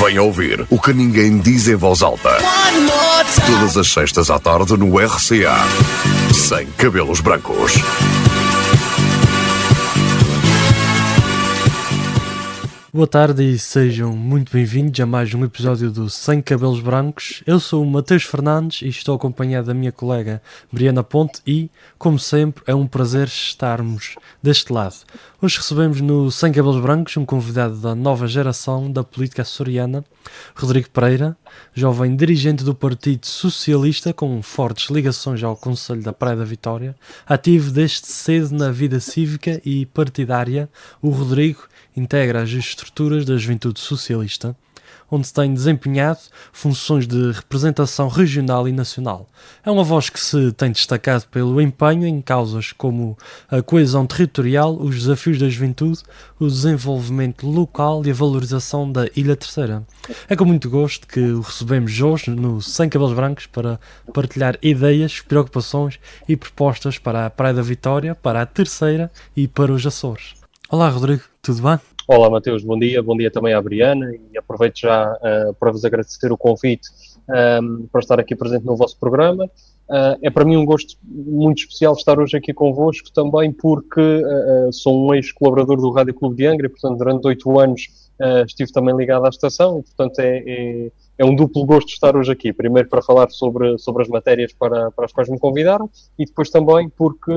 Venha ouvir o que ninguém diz em voz alta. Todas as sextas à tarde no RCA. Sem cabelos brancos. Boa tarde e sejam muito bem-vindos a mais um episódio do Sem Cabelos Brancos. Eu sou o Mateus Fernandes e estou acompanhado da minha colega Briana Ponte e, como sempre, é um prazer estarmos deste lado. Hoje recebemos no Sem Cabelos Brancos um convidado da nova geração da política açoriana, Rodrigo Pereira, jovem dirigente do Partido Socialista com fortes ligações ao Conselho da Praia da Vitória, ativo desde cedo na vida cívica e partidária. O Rodrigo integra as estruturas da Juventude Socialista, onde tem desempenhado funções de representação regional e nacional. É uma voz que se tem destacado pelo empenho em causas como a coesão territorial, os desafios da juventude, o desenvolvimento local e a valorização da Ilha Terceira. É com muito gosto que o recebemos hoje no Sem Cabelos Brancos para partilhar ideias, preocupações e propostas para a Praia da Vitória, para a Terceira e para os Açores. Olá Rodrigo, tudo bem? Olá Mateus, bom dia também à Briana e aproveito já para vos agradecer o convite para estar aqui presente no vosso programa. É para mim um gosto muito especial estar hoje aqui convosco também porque sou um ex-colaborador do Rádio Clube de Angra e, portanto, durante 8 anos estive também ligado à estação e, portanto, é um duplo gosto estar hoje aqui. Primeiro para falar sobre as matérias para as quais me convidaram e depois também porque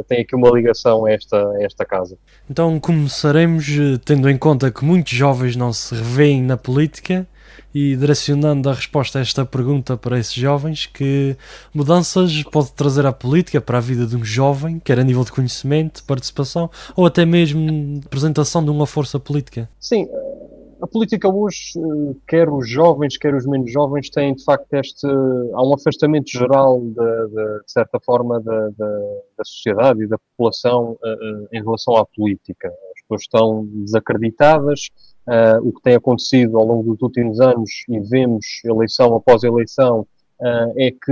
tem aqui uma ligação a esta casa. Então começaremos tendo em conta que muitos jovens não se revêem na política e direcionando a resposta a esta pergunta para esses jovens, que mudanças pode trazer a política para a vida de um jovem, quer a nível de conhecimento, participação ou até mesmo apresentação de uma força política? Sim, a política hoje, quer os jovens, quer os menos jovens, têm de facto há um afastamento geral, de certa forma, da sociedade e da população em relação à política. As pessoas estão desacreditadas. O que tem acontecido ao longo dos últimos anos, e vemos eleição após eleição, é que,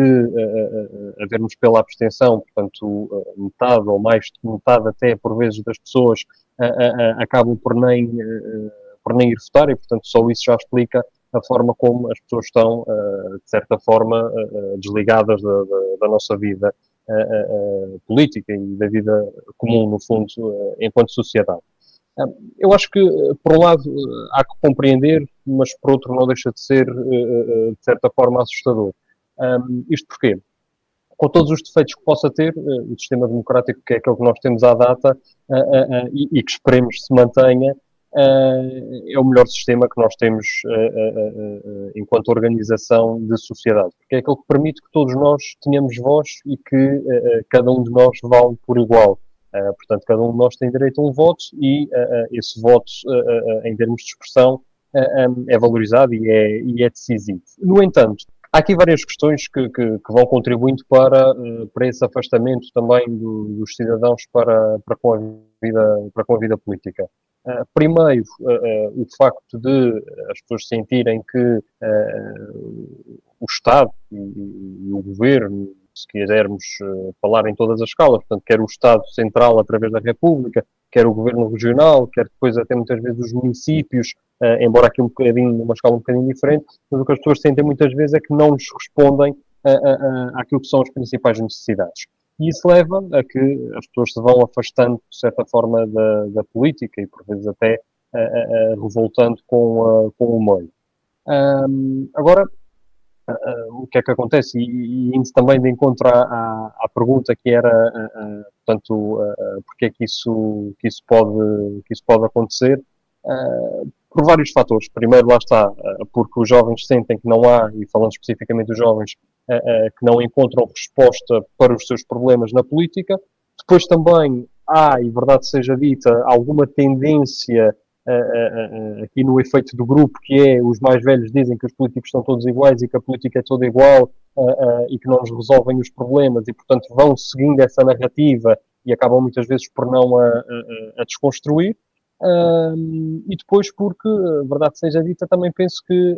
a vermos pela abstenção, portanto, metade ou mais de metade até, por vezes, das pessoas acabam por nem ir votar e, portanto, só isso já explica a forma como as pessoas estão, de certa forma, desligadas da nossa vida política e da vida comum, no fundo, enquanto sociedade. Eu acho que, por um lado, há que compreender, mas por outro não deixa de ser, de certa forma, assustador. Isto porquê? Com todos os defeitos que possa ter, o sistema democrático, que é aquele que nós temos à data, e que esperemos se mantenha, é o melhor sistema que nós temos enquanto organização de sociedade. Porque é aquele que permite que todos nós tenhamos voz e que cada um de nós vale por igual. Portanto, cada um de nós tem direito a um voto e esse voto, em termos de expressão, é valorizado e é decisivo. No entanto, há aqui várias questões que vão contribuindo para esse afastamento também dos cidadãos para com a vida política. Primeiro, o facto de as pessoas sentirem que o Estado e o Governo, se quisermos falar em todas as escalas, portanto, quer o Estado Central através da República, quer o Governo Regional, quer depois até muitas vezes os municípios, embora aqui numa escala um bocadinho diferente, mas o que as pessoas sentem muitas vezes é que não lhes respondem àquilo que são as principais necessidades. E isso leva a que as pessoas se vão afastando, de certa forma, da política e, por vezes, até revoltando com o meio. Agora, o que é que acontece? E indo também de encontro à pergunta que era, portanto, porque é que isso pode acontecer? Por vários fatores. Primeiro, lá está, porque os jovens sentem que não há, e falando especificamente dos jovens, que não encontram resposta para os seus problemas na política. Depois também há, e verdade seja dita, alguma tendência aqui no efeito do grupo, que é os mais velhos dizem que os políticos são todos iguais e que a política é toda igual e que não nos resolvem os problemas e, portanto, vão seguindo essa narrativa e acabam muitas vezes por não a desconstruir. E depois porque, verdade seja dita, também penso que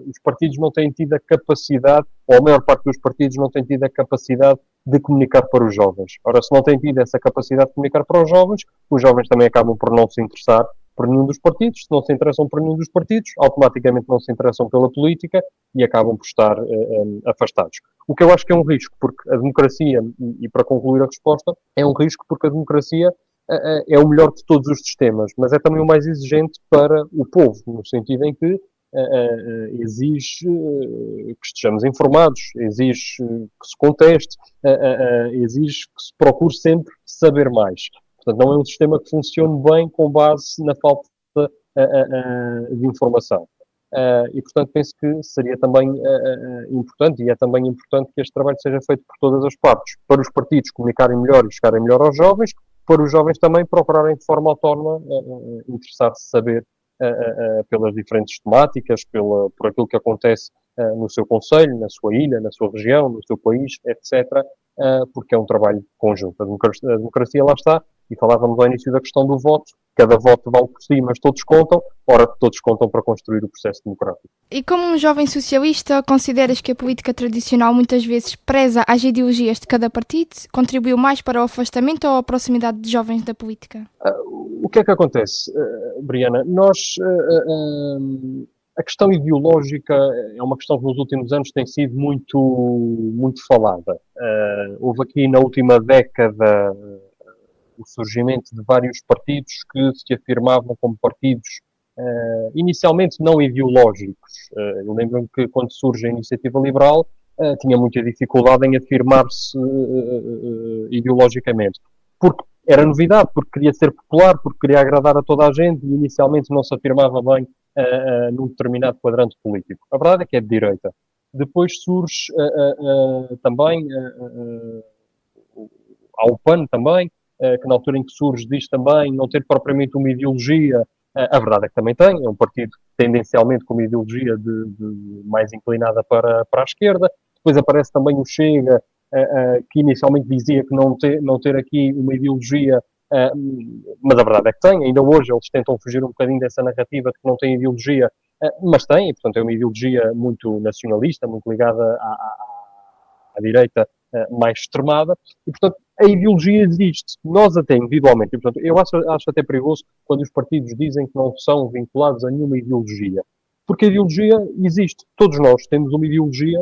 os partidos não têm tido a capacidade, ou a maior parte dos partidos não tem tido a capacidade de comunicar para os jovens. Ora, se não têm tido essa capacidade de comunicar para os jovens também acabam por não se interessar por nenhum dos partidos. Se não se interessam por nenhum dos partidos, automaticamente não se interessam pela política e acabam por estar afastados. O que eu acho que é um risco, porque a democracia, e para concluir a resposta, é um risco porque a democracia é o melhor de todos os sistemas, mas é também o mais exigente para o povo, no sentido em que exige que estejamos informados, exige que se conteste, exige que se procure sempre saber mais. Portanto, não é um sistema que funcione bem com base na falta de informação. E, portanto, penso que seria também importante, e é também importante que este trabalho seja feito por todas as partes, para os partidos comunicarem melhor e chegarem melhor aos jovens, para os jovens também procurarem de forma autónoma interessar-se saber pelas diferentes temáticas, por aquilo que acontece no seu concelho, na sua ilha, na sua região, no seu país, etc., porque é um trabalho conjunto. A democracia lá está, e falávamos ao início da questão do voto, cada voto vale por si, mas todos contam, ora, todos contam para construir o processo democrático. E como um jovem socialista, consideras que a política tradicional muitas vezes preza as ideologias de cada partido, contribuiu mais para o afastamento ou a proximidade de jovens da política? O que é que acontece, Briana? A questão ideológica é uma questão que nos últimos anos tem sido muito falada. Houve aqui na última década o surgimento de vários partidos que se afirmavam como partidos inicialmente não ideológicos. Eu lembro-me que quando surge a Iniciativa Liberal tinha muita dificuldade em afirmar-se ideologicamente. Porque era novidade, porque queria ser popular, porque queria agradar a toda a gente e inicialmente não se afirmava bem num determinado quadrante político. A verdade é que é de direita. Depois surge também há o PAN também, que na altura em que surge diz também não ter propriamente uma ideologia. A verdade é que também tem, é um partido tendencialmente com uma ideologia mais inclinada para a esquerda. Depois aparece também o Chega, que inicialmente dizia que não ter aqui uma ideologia, mas a verdade é que tem. Ainda hoje eles tentam fugir um bocadinho dessa narrativa de que não tem ideologia, mas tem, e portanto é uma ideologia muito nacionalista, muito ligada à direita mais extremada, e portanto a ideologia existe, nós até individualmente, e portanto eu acho até perigoso quando os partidos dizem que não são vinculados a nenhuma ideologia, porque a ideologia existe, todos nós temos uma ideologia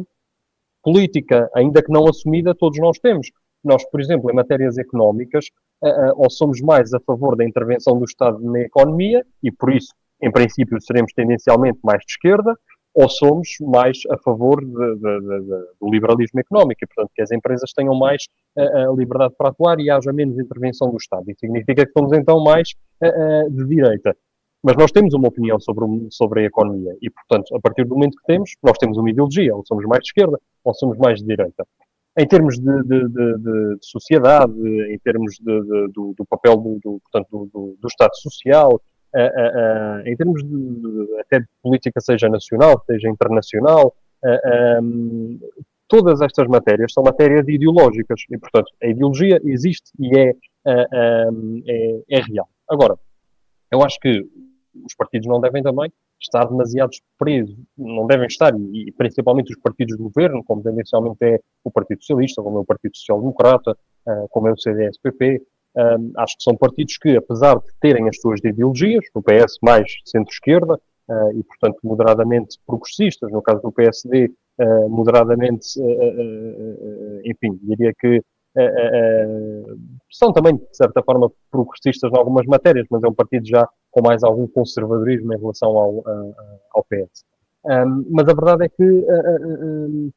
política, ainda que não assumida, todos nós temos. Nós, por exemplo, em matérias económicas, ou somos mais a favor da intervenção do Estado na economia, e por isso, em princípio, seremos tendencialmente mais de esquerda, ou somos mais a favor do liberalismo económico, e, portanto, que as empresas tenham mais a liberdade para atuar e haja menos intervenção do Estado. Isso significa que somos, então, mais de direita. Mas nós temos uma opinião sobre a economia e, portanto, a partir do momento que temos, nós temos uma ideologia, ou somos mais de esquerda, ou somos mais de direita. Em termos de sociedade, em termos do papel portanto, do Estado Social, em termos até de política, seja nacional, seja internacional, todas estas matérias são matérias ideológicas e, portanto, a ideologia existe e é real. Agora, eu acho que os partidos não devem também estar demasiado presos, não devem estar, e principalmente os partidos do governo, como tendencialmente é o Partido Socialista, como é o Partido Social Democrata, como é o CDS-PP, acho que são partidos que, apesar de terem as suas ideologias, no PS mais centro-esquerda, e portanto moderadamente progressistas, no caso do PSD, moderadamente, enfim, diria que são também, de certa forma, progressistas em algumas matérias, mas é um partido já com mais algum conservadorismo em relação ao PS. Mas a verdade é que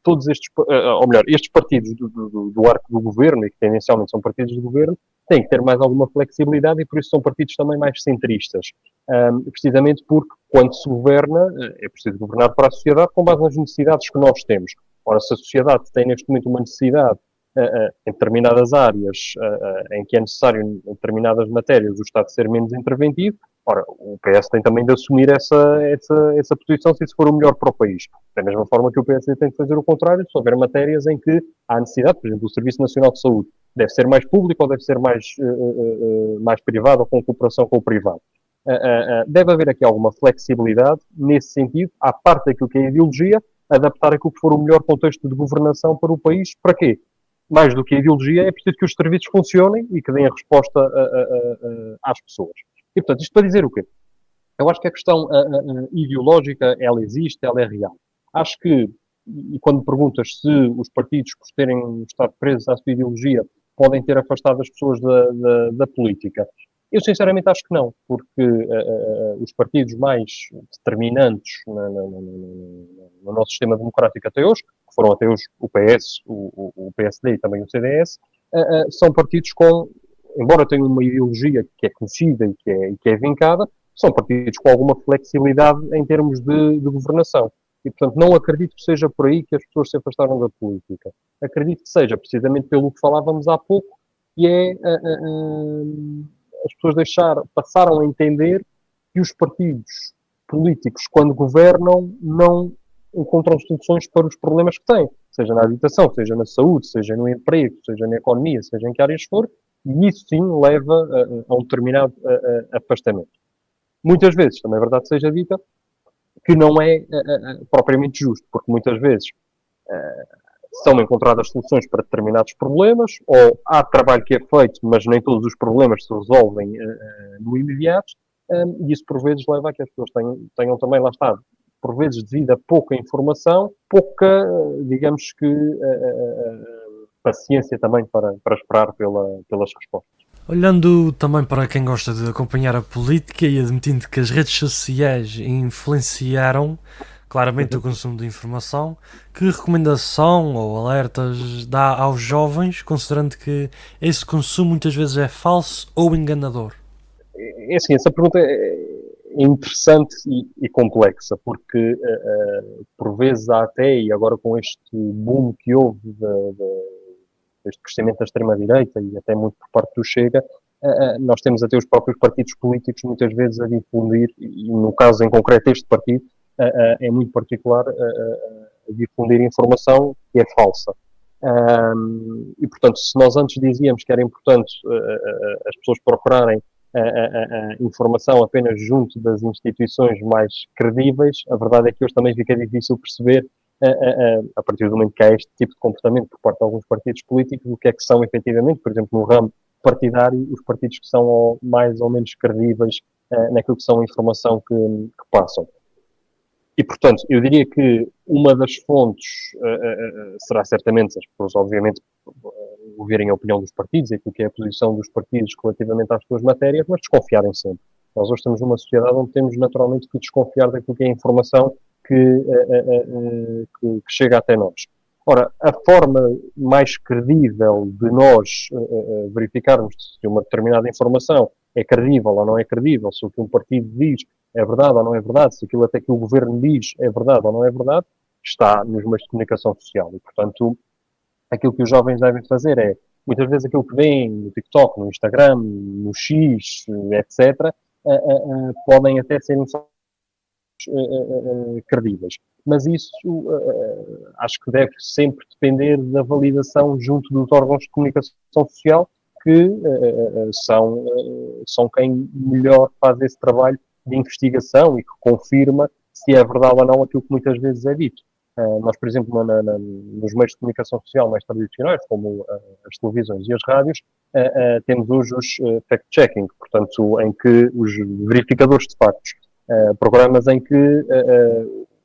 todos estes, ou melhor, estes partidos do arco do governo, e que tendencialmente são partidos de governo, têm que ter mais alguma flexibilidade e por isso são partidos também mais centristas. Precisamente porque, quando se governa, é preciso governar para a sociedade com base nas necessidades que nós temos. Ora, se a sociedade tem neste momento uma necessidade em determinadas áreas em que é necessário, em determinadas matérias, o Estado ser menos interventivo, ora, o PS tem também de assumir essa posição se isso for o melhor para o país. Da mesma forma que o PSD tem de fazer o contrário, se houver matérias em que há necessidade, por exemplo, o Serviço Nacional de Saúde deve ser mais público ou deve ser mais privado ou com cooperação com o privado. Deve haver aqui alguma flexibilidade nesse sentido, à parte daquilo que é a ideologia, adaptar aquilo que for o melhor contexto de governação para o país. Para quê? Mais do que a ideologia, é preciso que os serviços funcionem e que deem a resposta às pessoas. E, portanto, isto para dizer o quê? Eu acho que a questão ideológica, ela existe, ela é real. Acho que, e quando perguntas se os partidos, por terem estado presos à sua ideologia, podem ter afastado as pessoas da política, eu sinceramente acho que não, porque os partidos mais determinantes no nosso sistema democrático até hoje, que foram até hoje o PS, o PSD e também o CDS, são partidos com, embora tenham uma ideologia que é conhecida e que é vincada, são partidos com alguma flexibilidade em termos de governação. E, portanto, não acredito que seja por aí que as pessoas se afastaram da política. Acredito que seja precisamente pelo que falávamos há pouco, e é as pessoas passaram a entender que os partidos políticos, quando governam, não encontram soluções para os problemas que têm, seja na habitação, seja na saúde, seja no emprego, seja na economia, seja em que áreas for, e isso sim leva a um determinado afastamento. Muitas vezes, também é verdade seja dita, que não é propriamente justo, porque muitas vezes são encontradas soluções para determinados problemas, ou há trabalho que é feito, mas nem todos os problemas se resolvem no imediato, e isso por vezes leva a que as pessoas tenham também, lá está, por vezes devido a pouca informação, pouca, digamos que, paciência também para esperar pelas respostas. Olhando também para quem gosta de acompanhar a política e admitindo que as redes sociais influenciaram claramente o consumo de informação, que recomendação ou alertas dá aos jovens, considerando que esse consumo muitas vezes é falso ou enganador? É assim, essa pergunta é interessante e complexa, porque por vezes há até, e agora com este boom que houve deste crescimento da extrema-direita e até muito por parte do Chega, nós temos até os próprios partidos políticos muitas vezes a difundir, e no caso em concreto este partido, é muito particular a difundir informação que é falsa. E, portanto, se nós antes dizíamos que era importante as pessoas procurarem informação apenas junto das instituições mais credíveis, a verdade é que hoje também fica difícil perceber, a partir do momento que há este tipo de comportamento por parte de alguns partidos políticos, o que é que são efetivamente, por exemplo, no ramo partidário, os partidos que são mais ou menos credíveis naquilo que são a informação que passam. E, portanto, eu diria que uma das fontes será certamente as pessoas, obviamente, ouvirem a opinião dos partidos, aquilo que é a posição dos partidos relativamente às suas matérias, mas desconfiarem sempre. Nós hoje estamos numa sociedade onde temos naturalmente que desconfiar daquilo que é a informação que chega até nós. Ora, a forma mais credível de nós verificarmos se uma determinada informação é credível ou não é credível, se o que um partido diz é verdade ou não é verdade, se aquilo até que o governo diz é verdade ou não é verdade, está nos meios de comunicação social. E, portanto, aquilo que os jovens devem fazer é, muitas vezes aquilo que vêm no TikTok, no Instagram, no X, etc., podem até ser credíveis. Mas isso acho que deve sempre depender da validação junto dos órgãos de comunicação social que são quem melhor faz esse trabalho de investigação e que confirma se é verdade ou não aquilo que muitas vezes é dito. Nós, por exemplo, nos meios de comunicação social mais tradicionais, como as televisões e as rádios, temos hoje os fact-checking, portanto, em que os verificadores de factos, programas em que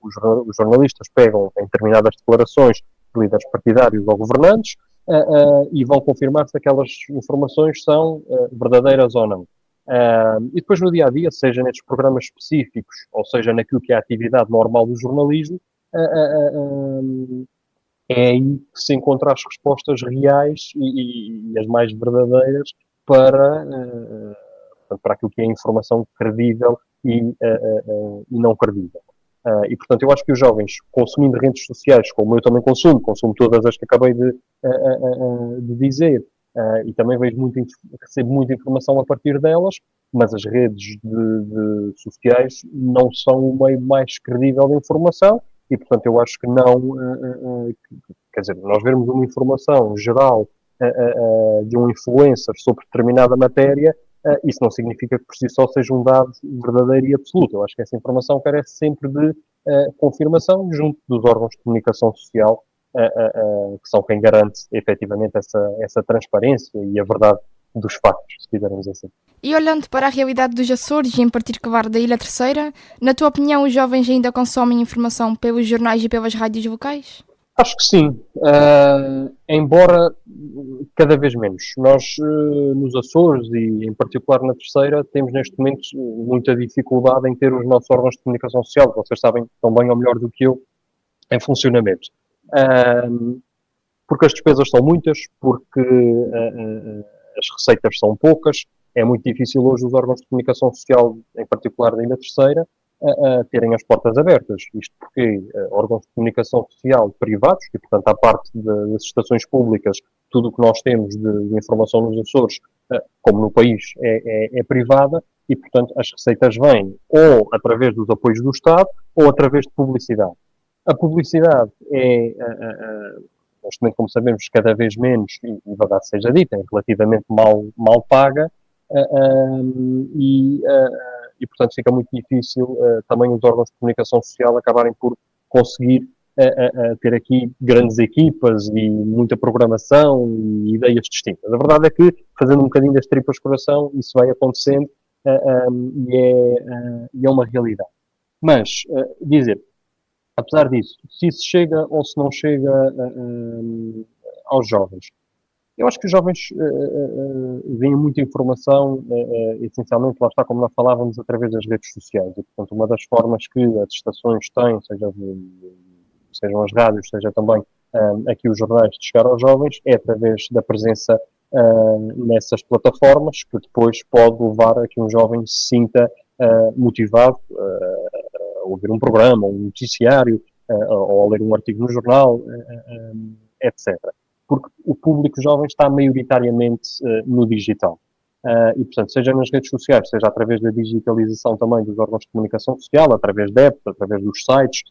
os jornalistas pegam em determinadas declarações de líderes partidários ou governantes e vão confirmar se aquelas informações são verdadeiras ou não. E depois no dia-a-dia, seja nestes programas específicos, ou seja naquilo que é a atividade normal do jornalismo, é aí que se encontram as respostas reais e as mais verdadeiras para aquilo que é a informação credível e não credível. E, portanto, eu acho que os jovens, consumindo redes sociais, como eu também consumo todas as que acabei de dizer, e também recebo muita informação a partir delas, mas as redes sociais não são o meio mais credível de informação e, portanto, eu acho que não... quer dizer, nós vermos uma informação geral de um influencer sobre determinada matéria, isso não significa que por si só seja um dado verdadeiro e absoluto. Eu acho que essa informação carece sempre de confirmação junto dos órgãos de comunicação social, que são quem garante efetivamente essa transparência e a verdade dos factos, se quisermos assim. E olhando para a realidade dos Açores e em particular da Ilha Terceira, na tua opinião os jovens ainda consomem informação pelos jornais e pelas rádios locais? Acho que sim, embora cada vez menos. Nós, nos Açores e em particular na Terceira, temos neste momento muita dificuldade em ter os nossos órgãos de comunicação social, vocês sabem tão bem ou melhor do que eu, em funcionamento. Porque as despesas são muitas, porque as receitas são poucas, é muito difícil hoje os órgãos de comunicação social, em particular da Ilha Terceira, terem as portas abertas. Isto porque órgãos de comunicação social privados, e portanto à parte das estações públicas, tudo o que nós temos de informação nos Açores, como no país, é privada e portanto as receitas vêm ou através dos apoios do Estado ou através de publicidade. A publicidade neste momento, como sabemos, cada vez menos, e verdade seja dita, é relativamente mal paga, e portanto fica muito difícil também os órgãos de comunicação social acabarem por conseguir ter aqui grandes equipas e muita programação e ideias distintas. A verdade é que, fazendo um bocadinho das tripas de coração, isso vai acontecendo e é uma realidade. Mas, dizer, apesar disso, se isso chega ou se não chega aos jovens, eu acho que os jovens veem muita informação, essencialmente, lá está, como nós falávamos, através das redes sociais. E, portanto, uma das formas que as estações têm, sejam as rádios, seja também aqui os jornais, de chegar aos jovens, é através da presença nessas plataformas, que depois pode levar a que um jovem se sinta motivado a ouvir um programa, um noticiário, ou a ler um artigo no jornal, etc. Porque o público jovem está maioritariamente no digital. E, portanto, seja nas redes sociais, seja através da digitalização também dos órgãos de comunicação social, através de apps, através dos sites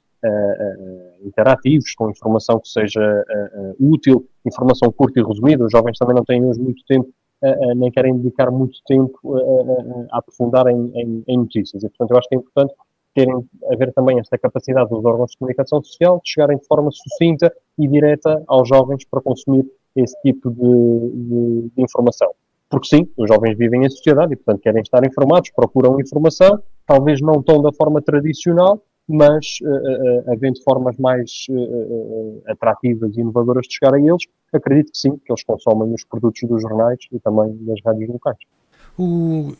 interativos, com informação que seja útil, informação curta e resumida. Os jovens também não têm hoje muito tempo, nem querem dedicar muito tempo a aprofundar em notícias. E, portanto, eu acho que é importante haver também esta capacidade dos órgãos de comunicação social de chegarem de forma sucinta e direta aos jovens para consumir esse tipo de informação. Porque sim, os jovens vivem em sociedade e, portanto, querem estar informados, procuram informação, talvez não tão da forma tradicional, mas havendo formas mais atrativas e inovadoras de chegar a eles, acredito que sim, que eles consomem os produtos dos jornais e também das rádios locais.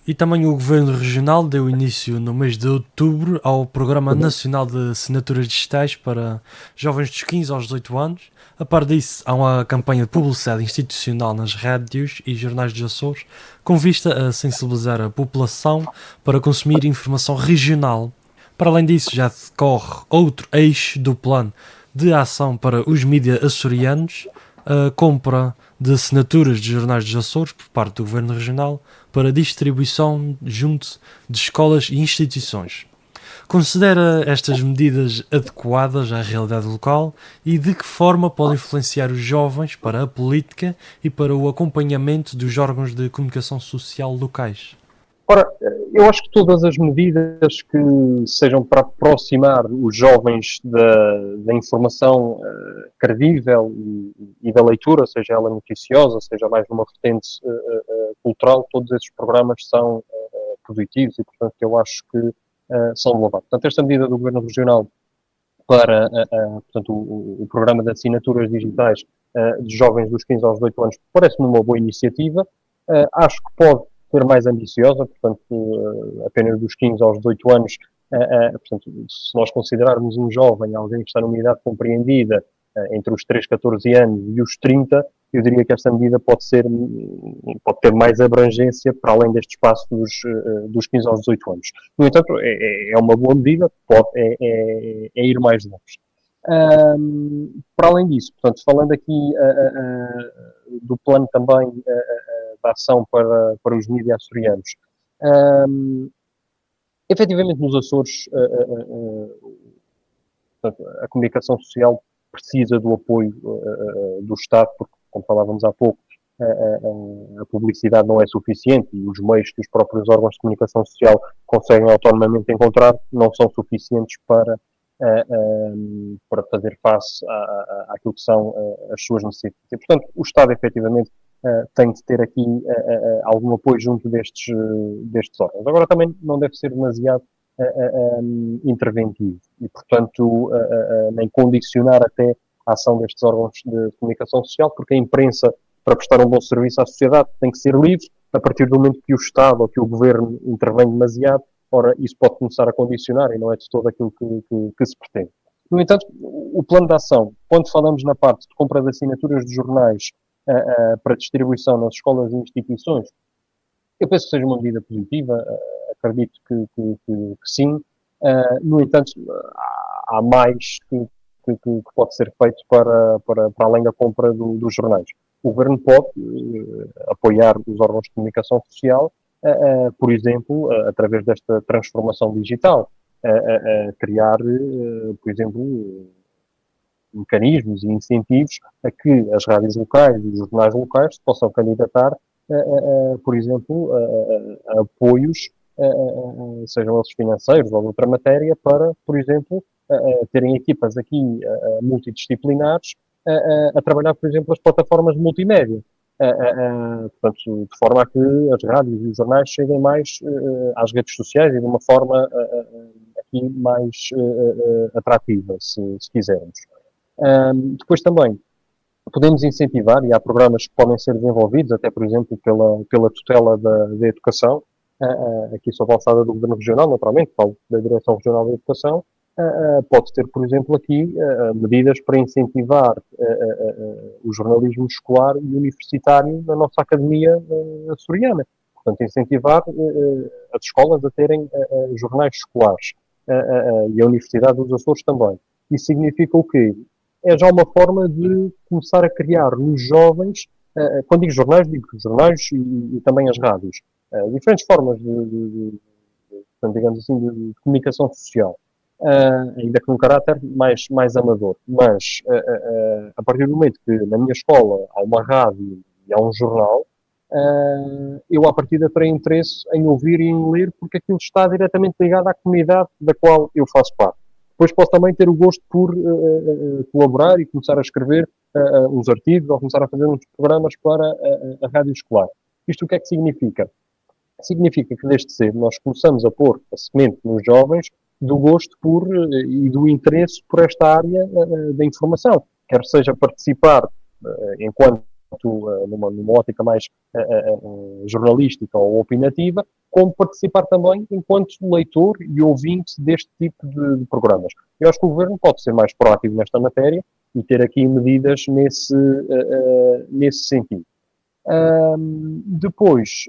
E também o Governo Regional deu início no mês de outubro ao Programa Nacional de Assinaturas Digitais para jovens dos 15 aos 18 anos. A par disso, há uma campanha de publicidade institucional nas rádios e jornais dos Açores com vista a sensibilizar a população para consumir informação regional. Para além disso, já decorre outro eixo do plano de ação para os mídias açorianos, a compra de assinaturas de jornais dos Açores por parte do Governo Regional para distribuição junto de escolas e instituições. Considera estas medidas adequadas à realidade local e de que forma podem influenciar os jovens para a política e para o acompanhamento dos órgãos de comunicação social locais? Ora, eu acho que todas as medidas que sejam para aproximar os jovens da informação credível e da leitura, seja ela noticiosa, seja mais numa vertente cultural, todos esses programas são positivos e, portanto, eu acho que são louváveis. Portanto, esta medida do Governo Regional para portanto, o programa de assinaturas digitais de jovens dos 15 aos 18 anos parece-me uma boa iniciativa. Acho que pode ser mais ambiciosa, portanto, apenas dos 15 aos 18 anos, portanto, se nós considerarmos um jovem, alguém que está numa idade compreendida entre os 3, 14 anos e os 30, eu diria que esta medida pode ter mais abrangência para além deste espaço dos 15 aos 18 anos. No entanto, é uma boa medida, é ir mais longe. Para além disso, portanto, falando aqui do plano também da ação para os mídias açorianos, efetivamente nos Açores a comunicação social precisa do apoio do Estado, porque, como falávamos há pouco, a publicidade não é suficiente e os meios que os próprios órgãos de comunicação social conseguem autonomamente encontrar não são suficientes para fazer face àquilo que são as suas necessidades. E, portanto, o Estado, efetivamente, tem de ter aqui algum apoio junto destes órgãos. Agora também não deve ser demasiado interventivo e, portanto, nem condicionar até a ação destes órgãos de comunicação social, porque a imprensa, para prestar um bom serviço à sociedade, tem que ser livre. A partir do momento que o Estado ou que o Governo intervém demasiado, ora, isso pode começar a condicionar e não é de todo aquilo que se pretende. No entanto, o plano de ação, quando falamos na parte de compra de assinaturas de jornais para distribuição nas escolas e instituições, eu penso que seja uma medida positiva, acredito que sim. No entanto, há mais que pode ser feito para além da compra dos jornais. O Governo pode apoiar os órgãos de comunicação social, por exemplo, através desta transformação digital, criar, por exemplo, mecanismos e incentivos a que as rádios locais e os jornais locais se possam candidatar, por exemplo, a apoios, sejam eles financeiros ou de outra matéria, para, por exemplo, terem equipas aqui multidisciplinares a trabalhar, por exemplo, as plataformas de multimédia. Portanto, de forma a que as rádios e os jornais cheguem mais às redes sociais e de uma forma aqui mais atrativa, se quisermos. Depois também podemos incentivar, e há programas que podem ser desenvolvidos, até por exemplo pela tutela da educação, aqui sob a alçada do Governo Regional, naturalmente, falo da Direção Regional da Educação, pode ter, por exemplo, aqui medidas para incentivar o jornalismo escolar e universitário na nossa Academia Açoriana. Portanto, incentivar as escolas a terem jornais escolares e a Universidade dos Açores também. Isso significa o quê? É já uma forma de começar a criar nos jovens, quando digo jornais e também as rádios, diferentes formas portanto, digamos assim, de comunicação social, ainda que num caráter mais amador. Mas, a partir do momento que na minha escola há uma rádio e há um jornal, eu à partida terei interesse em ouvir e em ler, porque aquilo está diretamente ligado à comunidade da qual eu faço parte. Depois posso também ter o gosto por colaborar e começar a escrever uns artigos ou começar a fazer uns programas para a rádio escolar. Isto o que é que significa? Significa que desde cedo nós começamos a pôr a semente nos jovens do gosto e do interesse por esta área da informação. Quer seja participar enquanto numa ótica mais jornalística ou opinativa, como participar também enquanto leitor e ouvinte deste tipo de programas. Eu acho que o Governo pode ser mais proativo nesta matéria e ter aqui medidas nesse sentido. Depois,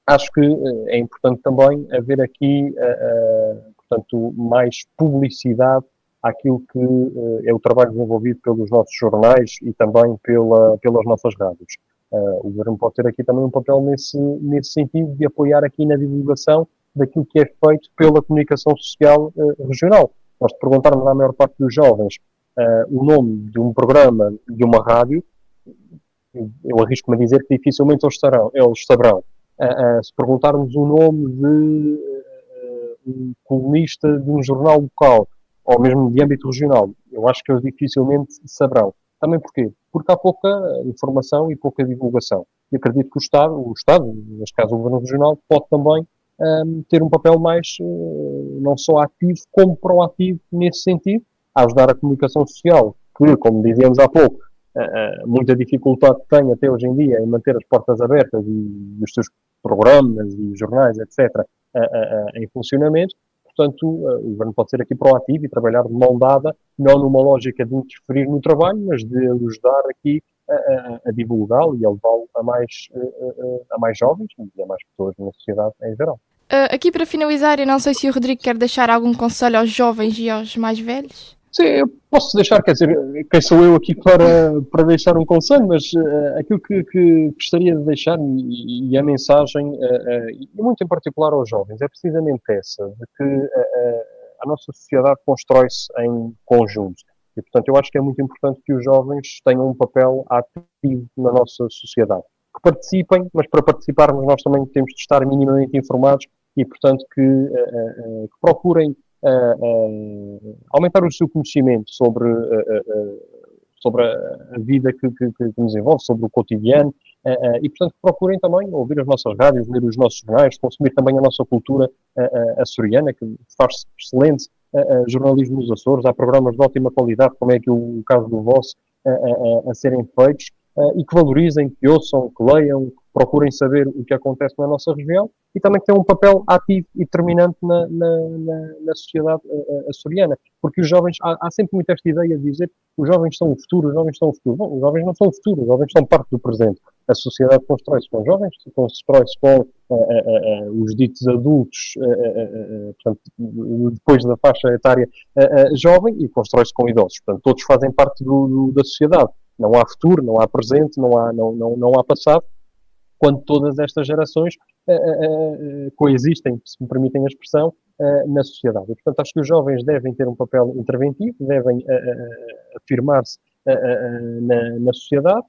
acho que é importante também haver aqui, portanto, mais publicidade àquilo que é o trabalho desenvolvido pelos nossos jornais e também pelas nossas rádios. O Governo pode ter aqui também um papel nesse sentido de apoiar aqui na divulgação daquilo que é feito pela comunicação social regional. Nós perguntarmos à maior parte dos jovens o nome de um programa de uma rádio, eu arrisco-me a dizer que dificilmente eles saberão. Se perguntarmos o nome de um colunista de um jornal local, ou mesmo de âmbito regional, eu acho que eles dificilmente saberão. Também porquê? Porque há pouca informação e pouca divulgação. E acredito que o Estado, neste caso o Governo Regional, pode também ter um papel mais, não só ativo, como proativo nesse sentido, a ajudar a comunicação social, que, como dizíamos há pouco, muita dificuldade tem até hoje em dia em manter as portas abertas e os seus programas e jornais, etc., em funcionamento. Portanto, o Governo pode ser aqui proativo e trabalhar de mão dada, não numa lógica de interferir no trabalho, mas de ajudar aqui a divulgá-lo e a levá-lo a mais jovens e a mais pessoas na sociedade em geral. Aqui para finalizar, eu não sei se o Rodrigo quer deixar algum conselho aos jovens e aos mais velhos. Sim, eu posso deixar, quer dizer, quem sou eu aqui para deixar um conselho, mas aquilo que gostaria de deixar e a mensagem, e muito em particular aos jovens, é precisamente essa, de que a nossa sociedade constrói-se em conjunto. E, portanto, eu acho que é muito importante que os jovens tenham um papel ativo na nossa sociedade. Que participem, mas para participarmos nós também temos de estar minimamente informados e, portanto, que procurem aumentar o seu conhecimento sobre sobre a vida que nos envolve, sobre o cotidiano, e portanto procurem também ouvir as nossas rádios, ler os nossos jornais, consumir também a nossa cultura açoriana, que faz excelente jornalismo nos Açores, há programas de ótima qualidade, como é que o caso do vosso, a serem feitos, e que valorizem, que ouçam, que leiam, que procurem saber o que acontece na nossa região e também que têm um papel ativo e determinante na sociedade açoriana. Porque os jovens, há sempre muito esta ideia de dizer que os jovens são o futuro, os jovens são o futuro. Não, os jovens não são o futuro, os jovens são parte do presente. A sociedade constrói-se com os jovens, constrói-se com os ditos adultos, portanto, depois da faixa etária jovem, e constrói-se com idosos. Portanto, todos fazem parte da sociedade. Não há futuro, não há presente, não há passado, quando todas estas gerações coexistem, se me permitem a expressão, na sociedade. E, portanto, acho que os jovens devem ter um papel interventivo, devem afirmar-se na sociedade,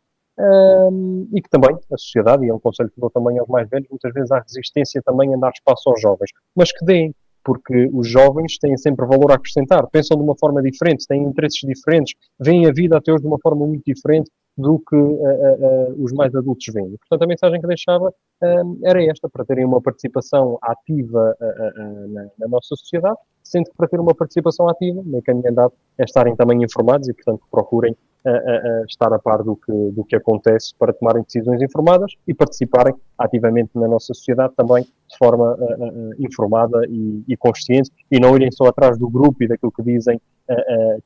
e que também a sociedade, e é um conselho que dou também aos mais velhos, muitas vezes há resistência também a dar espaço aos jovens, mas que deem, porque os jovens têm sempre valor a acrescentar, pensam de uma forma diferente, têm interesses diferentes, veem a vida até hoje de uma forma muito diferente do que os mais adultos veem. Portanto, a mensagem que deixava era esta, para terem uma participação ativa na nossa sociedade, sendo que para ter uma participação ativa, meio caminho andado, é estarem também informados e, portanto, procurem estar a par do que acontece para tomarem decisões informadas e participarem ativamente na nossa sociedade também de forma informada e consciente, e não irem só atrás do grupo e daquilo que dizem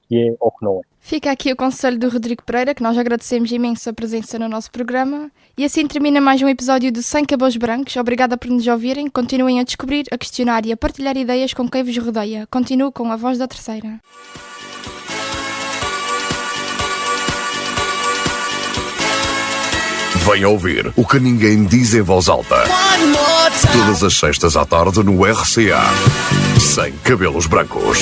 que é ou que não é. Fica aqui o conselho do Rodrigo Pereira, que nós agradecemos imenso a presença no nosso programa. E assim termina mais um episódio do Sem Cabelos Brancos. Obrigada por nos ouvirem. Continuem a descobrir, a questionar e a partilhar ideias com quem vos rodeia. Continuo com a voz da terceira. Venha ouvir o que ninguém diz em voz alta. Todas as sextas à tarde no RCA. Sem Cabelos Brancos.